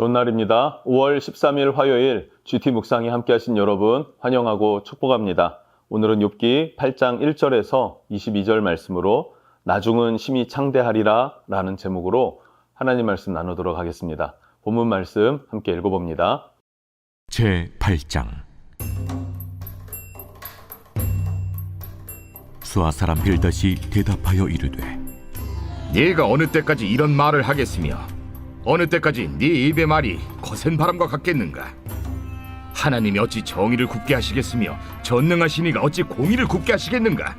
좋은 날입니다. 5월 13일 화요일 GT 묵상에 함께 하신 여러분 환영하고 축복합니다. 오늘은 욥기 8장 1절에서 22절 말씀으로 나중은 심히 창대하리라 라는 제목으로 하나님 말씀 나누도록 하겠습니다. 본문 말씀 함께 읽어봅니다. 제8장 수아 사람 빌닷이 대답하여 이르되 네가 어느 때까지 이런 말을 하겠으며 어느 때까지 네 입의 말이 거센 바람과 같겠는가? 하나님이 어찌 정의를 굽게 하시겠으며 전능하신 이가 어찌 공의를 굽게 하시겠는가?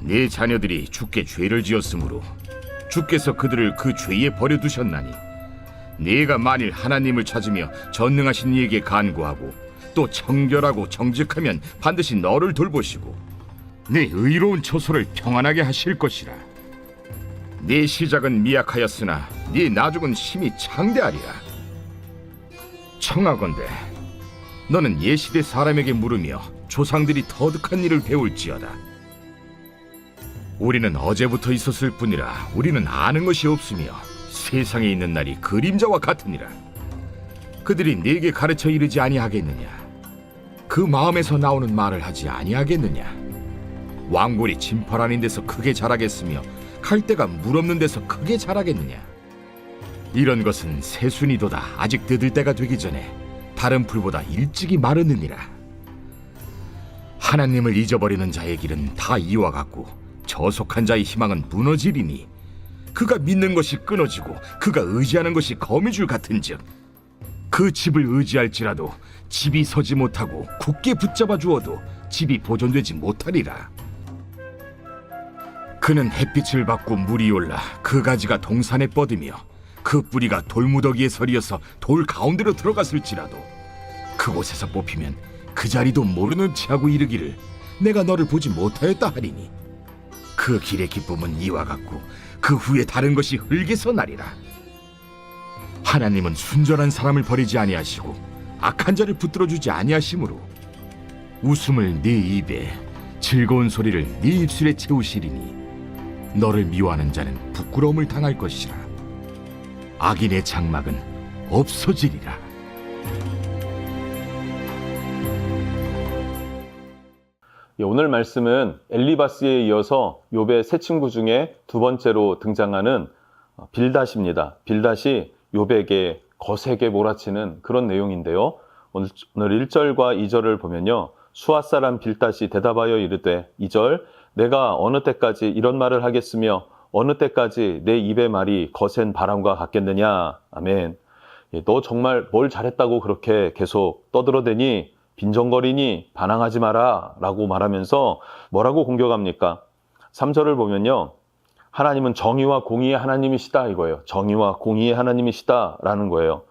네 자녀들이 주께 죄를 지었으므로 주께서 그들을 그 죄에 버려두셨나니 네가 만일 하나님을 찾으며 전능하신 이에게 간구하고 또 청결하고 정직하면 반드시 너를 돌보시고 네 의로운 처소를 평안하게 하실 것이라. 네 시작은 미약하였으나 네 나중은 심히 창대하리라. 청하건대 너는 예시대 사람에게 물으며 조상들이 터득한 일을 배울지어다. 우리는 어제부터 있었을 뿐이라 우리는 아는 것이 없으며 세상에 있는 날이 그림자와 같으니라. 그들이 네게 가르쳐 이르지 아니하겠느냐? 그 마음에서 나오는 말을 하지 아니하겠느냐? 왕골이 진펄 아닌 데서 크게 자라겠으며 갈대가 물 없는 데서 크게 자라겠느냐? 이런 것은 새순이도다 아직 뜯을 때가 되기 전에 다른 풀보다 일찍이 마르느니라. 하나님을 잊어버리는 자의 길은 다 이와 같고 저속한 자의 희망은 무너지리니 그가 믿는 것이 끊어지고 그가 의지하는 것이 거미줄 같은즉 그 집을 의지할지라도 집이 서지 못하고 굳게 붙잡아 주어도 집이 보존되지 못하리라. 그는 햇빛을 받고 물이 올라 그 가지가 동산에 뻗으며 그 뿌리가 돌무더기에 서리어서 돌 가운데로 들어갔을지라도 그곳에서 뽑히면 그 자리도 모르는 체하고 이르기를 내가 너를 보지 못하였다 하리니 그 길의 기쁨은 이와 같고 그 후에 다른 것이 흙에서 나리라. 하나님은 순전한 사람을 버리지 아니하시고 악한 자를 붙들어주지 아니하시므로 웃음을 네 입에 즐거운 소리를 네 입술에 채우시리니 너를 미워하는 자는 부끄러움을 당할 것이라. 악인의 장막은 없어지리라. 오늘 말씀은 엘리바스에 이어서 욥의 세 친구 중에 두 번째로 등장하는 빌닷입니다. 빌닷이 욥에게 거세게 몰아치는 그런 내용인데요. 오늘 1절과 2절을 보면요. 수아 사람 빌닷이 대답하여 이르되 2절 내가 어느 때까지 이런 말을 하겠으며 어느 때까지 내 입의 말이 거센 바람과 같겠느냐. 아멘. 너 정말 뭘 잘했다고 그렇게 계속 떠들어대니 빈정거리니 반항하지 마라 라고 말하면서 뭐라고 공격합니까? 3절을 보면요. 하나님은 정의와 공의의 하나님이시다 이거예요. 정의와 공의의 하나님이시다 라는 거예요.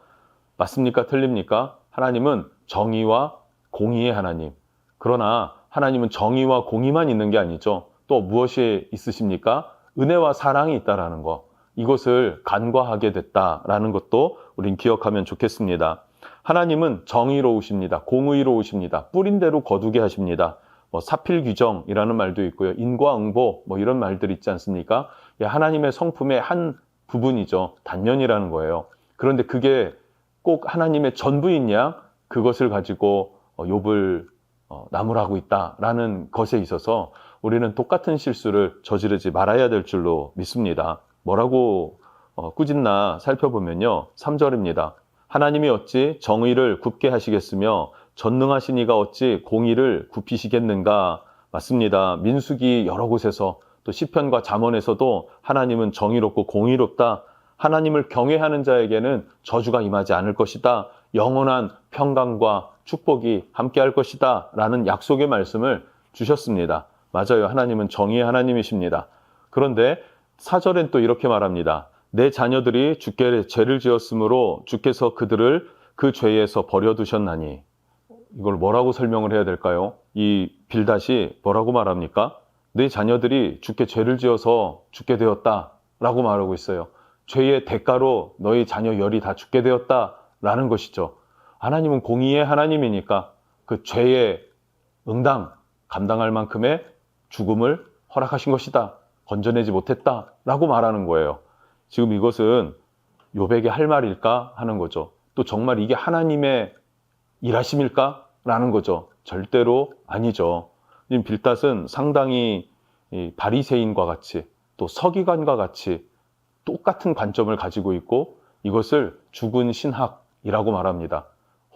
맞습니까? 틀립니까? 하나님은 정의와 공의의 하나님. 그러나 하나님은 정의와 공의만 있는 게 아니죠. 또 무엇이 있으십니까? 은혜와 사랑이 있다라는 거. 이것을 간과하게 됐다라는 것도 우린 기억하면 좋겠습니다. 하나님은 정의로우십니다. 공의로우십니다. 뿌린 대로 거두게 하십니다. 사필규정이라는 말도 있고요. 인과응보 이런 말들 있지 않습니까? 하나님의 성품의 한 부분이죠. 단면이라는 거예요. 그런데 그게 꼭 하나님의 전부이냐? 그것을 가지고 욥을 나무라고 있다라는 것에 있어서 우리는 똑같은 실수를 저지르지 말아야 될 줄로 믿습니다. 뭐라고 꾸짖나 살펴보면요. 3절입니다. 하나님이 어찌 정의를 굽게 하시겠으며 전능하신 이가 어찌 공의를 굽히시겠는가. 맞습니다. 민수기 여러 곳에서 또 시편과 잠언에서도 하나님은 정의롭고 공의롭다. 하나님을 경외하는 자에게는 저주가 임하지 않을 것이다. 영원한 평강과 축복이 함께할 것이다 라는 약속의 말씀을 주셨습니다. 맞아요. 하나님은 정의의 하나님이십니다. 그런데 4절엔 또 이렇게 말합니다. 내 자녀들이 주께 죄를 지었으므로 주께서 그들을 그 죄에서 버려두셨나니. 이걸 뭐라고 설명을 해야 될까요? 이 빌닷이 뭐라고 말합니까? 내 자녀들이 주께 죄를 지어서 죽게 되었다 라고 말하고 있어요. 죄의 대가로 너희 자녀 열이 다 죽게 되었다 라는 것이죠. 하나님은 공의의 하나님이니까 그 죄의 응당, 감당할 만큼의 죽음을 허락하신 것이다. 건져내지 못했다 라고 말하는 거예요. 지금 이것은 욥에게 할 말일까 하는 거죠. 또 정말 이게 하나님의 일하심일까? 라는 거죠. 절대로 아니죠. 지금 빌닷은 상당히 이 바리새인과 같이 또 서기관과 같이 똑같은 관점을 가지고 있고 이것을 죽은 신학이라고 말합니다.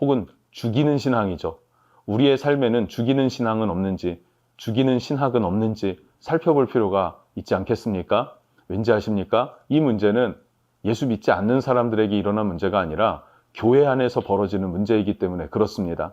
혹은 죽이는 신앙이죠. 우리의 삶에는 죽이는 신앙은 없는지 죽이는 신학은 없는지 살펴볼 필요가 있지 않겠습니까? 왠지 아십니까? 이 문제는 예수 믿지 않는 사람들에게 일어난 문제가 아니라 교회 안에서 벌어지는 문제이기 때문에 그렇습니다.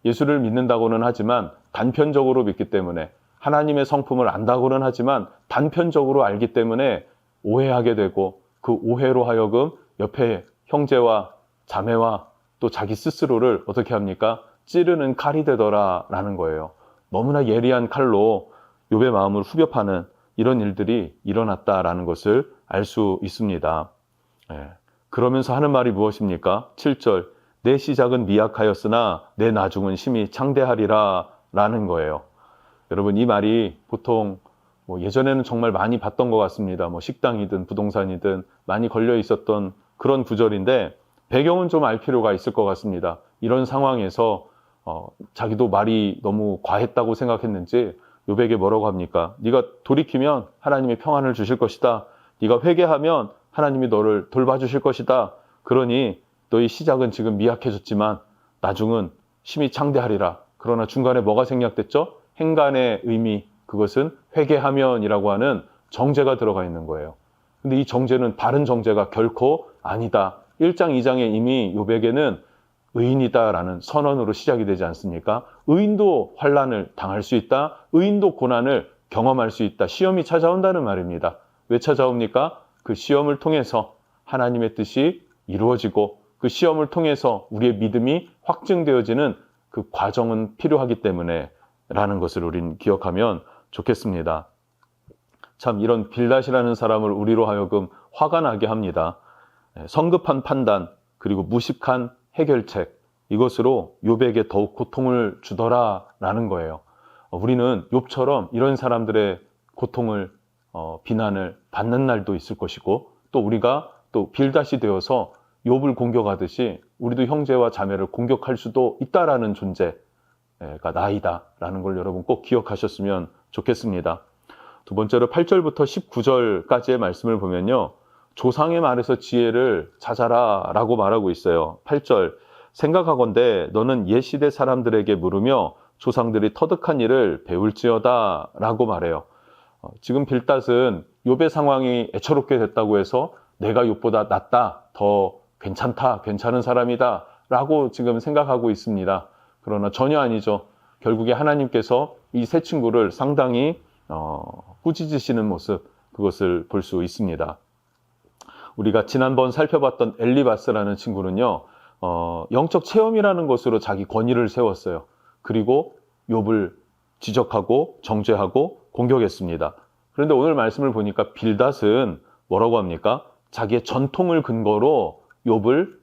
예수를 믿는다고는 하지만 단편적으로 믿기 때문에 하나님의 성품을 안다고는 하지만 단편적으로 알기 때문에 오해하게 되고 그 오해로 하여금 옆에 형제와 자매와 또 자기 스스로를 어떻게 합니까? 찌르는 칼이 되더라라는 거예요. 너무나 예리한 칼로 욥의 마음을 후벼 파는 이런 일들이 일어났다라는 것을 알 수 있습니다. 그러면서 하는 말이 무엇입니까? 7절 내 시작은 미약하였으나 내 나중은 심히 창대하리라 라는 거예요. 여러분 이 말이 보통 예전에는 정말 많이 봤던 것 같습니다. 식당이든 부동산이든 많이 걸려 있었던 그런 구절인데 배경은 좀 알 필요가 있을 것 같습니다. 이런 상황에서 자기도 말이 너무 과했다고 생각했는지 욥에게 뭐라고 합니까? 네가 돌이키면 하나님이 평안을 주실 것이다. 네가 회개하면 하나님이 너를 돌봐주실 것이다. 그러니 너의 시작은 지금 미약해졌지만 나중은 심히 창대하리라. 그러나 중간에 뭐가 생략됐죠? 행간의 의미, 그것은 회개하면이라고 하는 정죄가 들어가 있는 거예요. 근데 이 정죄는 바른 정죄가 결코 아니다. 1장, 2장에 이미 욥에게는 의인이다라는 선언으로 시작이 되지 않습니까? 의인도 환난을 당할 수 있다. 의인도 고난을 경험할 수 있다. 시험이 찾아온다는 말입니다. 왜 찾아옵니까? 그 시험을 통해서 하나님의 뜻이 이루어지고 그 시험을 통해서 우리의 믿음이 확증되어지는 그 과정은 필요하기 때문에 라는 것을 우린 기억하면 좋겠습니다. 참 이런 빌닷이라는 사람을 우리로 하여금 화가 나게 합니다. 성급한 판단 그리고 무식한 해결책 이것으로 욥에게 더욱 고통을 주더라라는 거예요. 우리는 욥처럼 이런 사람들의 고통을 비난을 받는 날도 있을 것이고 또 우리가 또 빌닷이 되어서 욥을 공격하듯이 우리도 형제와 자매를 공격할 수도 있다라는 존재가 나이다라는 걸 여러분 꼭 기억하셨으면 좋겠습니다. 두 번째로 8절부터 19절까지의 말씀을 보면요. 조상의 말에서 지혜를 찾아라 라고 말하고 있어요. 8절 생각하건대 너는 옛 시대 사람들에게 물으며 조상들이 터득한 일을 배울지어다 라고 말해요. 지금 빌닷은 욥의 상황이 애처롭게 됐다고 해서 내가 욥보다 낫다, 더 괜찮다, 괜찮은 사람이다 라고 지금 생각하고 있습니다. 그러나 전혀 아니죠. 결국에 하나님께서 이 세 친구를 상당히 꾸짖으시는 모습 그것을 볼 수 있습니다. 우리가 지난번 살펴봤던 엘리바스라는 친구는요. 영적 체험이라는 것으로 자기 권위를 세웠어요. 그리고 욥을 지적하고 정죄하고 공격했습니다. 그런데 오늘 말씀을 보니까 빌닷은 뭐라고 합니까? 자기의 전통을 근거로 욥을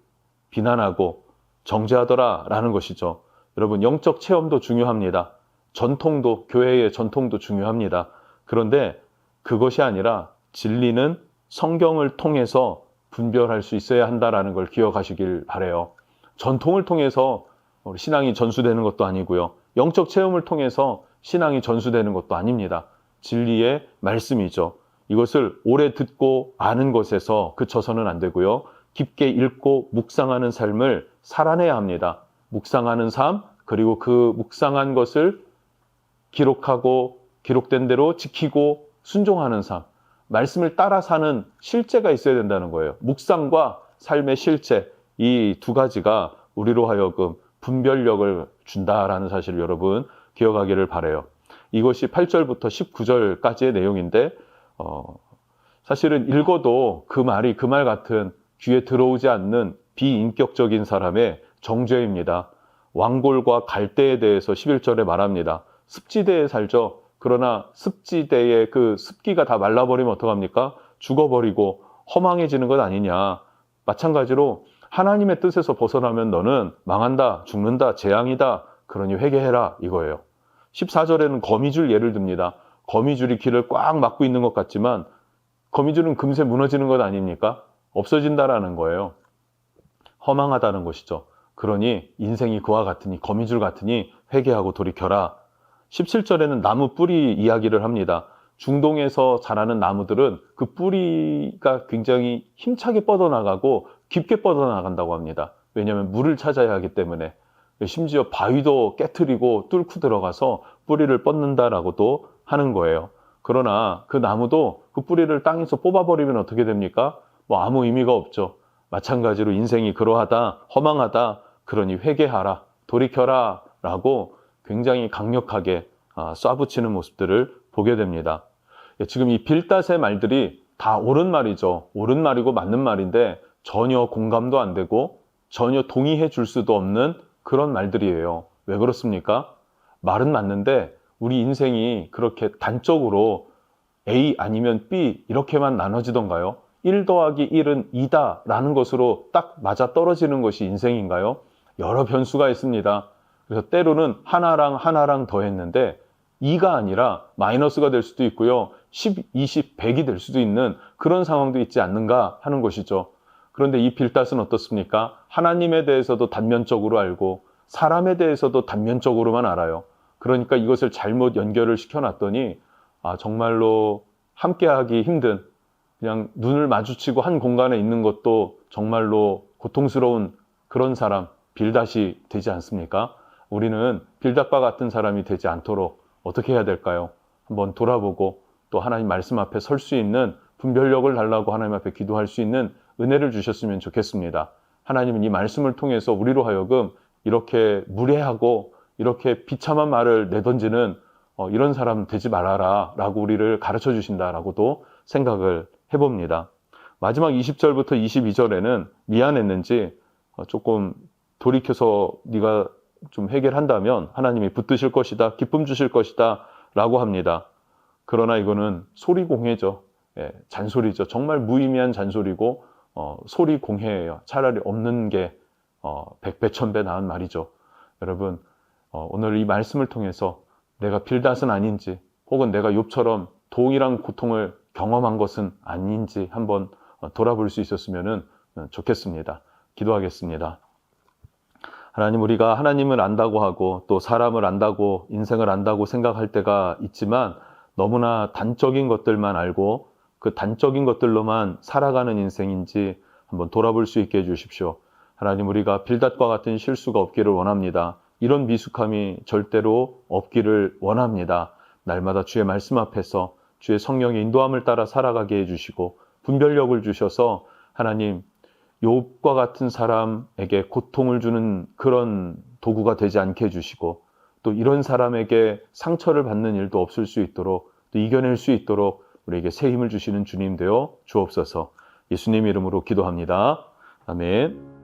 비난하고 정죄하더라라는 것이죠. 여러분 영적 체험도 중요합니다. 전통도 교회의 전통도 중요합니다. 그런데 그것이 아니라 진리는 성경을 통해서 분별할 수 있어야 한다라는 걸 기억하시길 바라요. 전통을 통해서 신앙이 전수되는 것도 아니고요. 영적 체험을 통해서 신앙이 전수되는 것도 아닙니다. 진리의 말씀이죠. 이것을 오래 듣고 아는 것에서 그쳐서는 안 되고요. 깊게 읽고 묵상하는 삶을 살아내야 합니다. 묵상하는 삶, 그리고 그 묵상한 것을 기록하고 기록된 대로 지키고 순종하는 삶. 말씀을 따라 사는 실제가 있어야 된다는 거예요. 묵상과 삶의 실제, 이 두 가지가 우리로 하여금 분별력을 준다라는 사실을 여러분 기억하기를 바라요. 이것이 8절부터 19절까지의 내용인데 사실은 읽어도 그 말이 그 말 같은 귀에 들어오지 않는 비인격적인 사람의 정죄입니다. 왕골과 갈대에 대해서 11절에 말합니다. 습지대에 살죠. 그러나 습지대의 그 습기가 다 말라버리면 어떡합니까? 죽어버리고 허망해지는 것 아니냐. 마찬가지로 하나님의 뜻에서 벗어나면 너는 망한다, 죽는다, 재앙이다. 그러니 회개해라 이거예요. 14절에는 거미줄 예를 듭니다. 거미줄이 길을 꽉 막고 있는 것 같지만 거미줄은 금세 무너지는 것 아닙니까? 없어진다라는 거예요. 허망하다는 것이죠. 그러니 인생이 그와 같으니 거미줄 같으니 회개하고 돌이켜라. 17절에는 나무 뿌리 이야기를 합니다. 중동에서 자라는 나무들은 그 뿌리가 굉장히 힘차게 뻗어나가고 깊게 뻗어나간다고 합니다. 왜냐하면 물을 찾아야 하기 때문에. 심지어 바위도 깨트리고 뚫고 들어가서 뿌리를 뻗는다라고도 하는 거예요. 그러나 그 나무도 그 뿌리를 땅에서 뽑아버리면 어떻게 됩니까? 뭐 아무 의미가 없죠. 마찬가지로 인생이 그러하다, 허망하다, 그러니 회개하라, 돌이켜라 라고 굉장히 강력하게 쏴붙이는 모습들을 보게 됩니다. 지금 이 빌닷의 말들이 다 옳은 말이죠. 옳은 말이고 맞는 말인데 전혀 공감도 안 되고 전혀 동의해 줄 수도 없는 그런 말들이에요. 왜 그렇습니까? 말은 맞는데 우리 인생이 그렇게 단적으로 A 아니면 B 이렇게만 나눠지던가요? 1 더하기 1은 2다 라는 것으로 딱 맞아 떨어지는 것이 인생인가요? 여러 변수가 있습니다. 그래서 때로는 하나랑 더했는데 2가 아니라 마이너스가 될 수도 있고요. 10, 20, 100이 될 수도 있는 그런 상황도 있지 않는가 하는 것이죠. 그런데 이 빌닷은 어떻습니까? 하나님에 대해서도 단면적으로 알고 사람에 대해서도 단면적으로만 알아요. 그러니까 이것을 잘못 연결을 시켜놨더니 정말로 함께하기 힘든 그냥 눈을 마주치고 한 공간에 있는 것도 정말로 고통스러운 그런 사람 빌닷이 되지 않습니까? 우리는 빌닷과 같은 사람이 되지 않도록 어떻게 해야 될까요? 한번 돌아보고 또 하나님 말씀 앞에 설 수 있는 분별력을 달라고 하나님 앞에 기도할 수 있는 은혜를 주셨으면 좋겠습니다. 하나님은 이 말씀을 통해서 우리로 하여금 이렇게 무례하고 이렇게 비참한 말을 내던지는 이런 사람 되지 말아라 라고 우리를 가르쳐 주신다라고도 생각을 해봅니다. 마지막 20절부터 22절에는 미안했는지 조금 돌이켜서 네가 좀 해결한다면 하나님이 붙드실 것이다, 기쁨 주실 것이다 라고 합니다. 그러나 이거는 소리공해죠. 잔소리죠. 정말 무의미한 잔소리고 소리공해예요. 차라리 없는 게 백배 천배 나은 말이죠. 여러분 오늘 이 말씀을 통해서 내가 빌닷은 아닌지 혹은 내가 욥처럼 동일한 고통을 경험한 것은 아닌지 한번 돌아볼 수 있었으면 좋겠습니다. 기도하겠습니다. 하나님, 우리가 하나님을 안다고 하고 또 사람을 안다고 인생을 안다고 생각할 때가 있지만 너무나 단적인 것들만 알고 그 단적인 것들로만 살아가는 인생인지 한번 돌아볼 수 있게 해주십시오. 하나님, 우리가 빌닷과 같은 실수가 없기를 원합니다. 이런 미숙함이 절대로 없기를 원합니다. 날마다 주의 말씀 앞에서 주의 성령의 인도함을 따라 살아가게 해주시고 분별력을 주셔서 하나님, 욥과 같은 사람에게 고통을 주는 그런 도구가 되지 않게 해주시고 또 이런 사람에게 상처를 받는 일도 없을 수 있도록 또 이겨낼 수 있도록 우리에게 새 힘을 주시는 주님 되어 주옵소서. 예수님 이름으로 기도합니다. 아멘.